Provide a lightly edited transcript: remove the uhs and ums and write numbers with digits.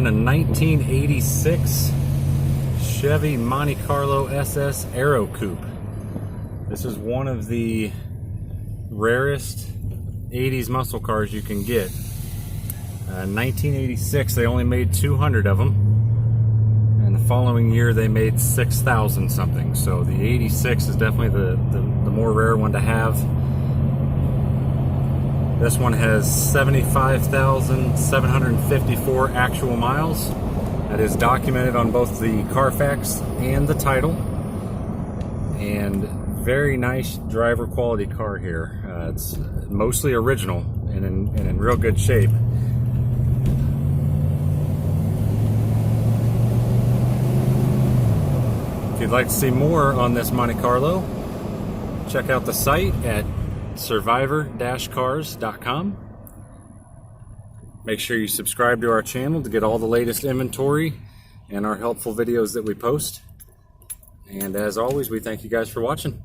in a 1986 Chevy Monte Carlo SS Aerocoupe. This is one of the rarest 80s muscle cars you can get. 1986, they only made 200 of them. And the following year, they made 6,000 something. So the 86 is definitely the more rare one to have. This one has 75,754 actual miles. That is documented on both the Carfax and the title. And very nice driver quality car here. It's mostly original and in real good shape. If you'd like to see more on this Monte Carlo, check out the site at survivor-cars.com. Make sure you subscribe to our channel to get all the latest inventory and our helpful videos that we post. And as always, we thank you guys for watching.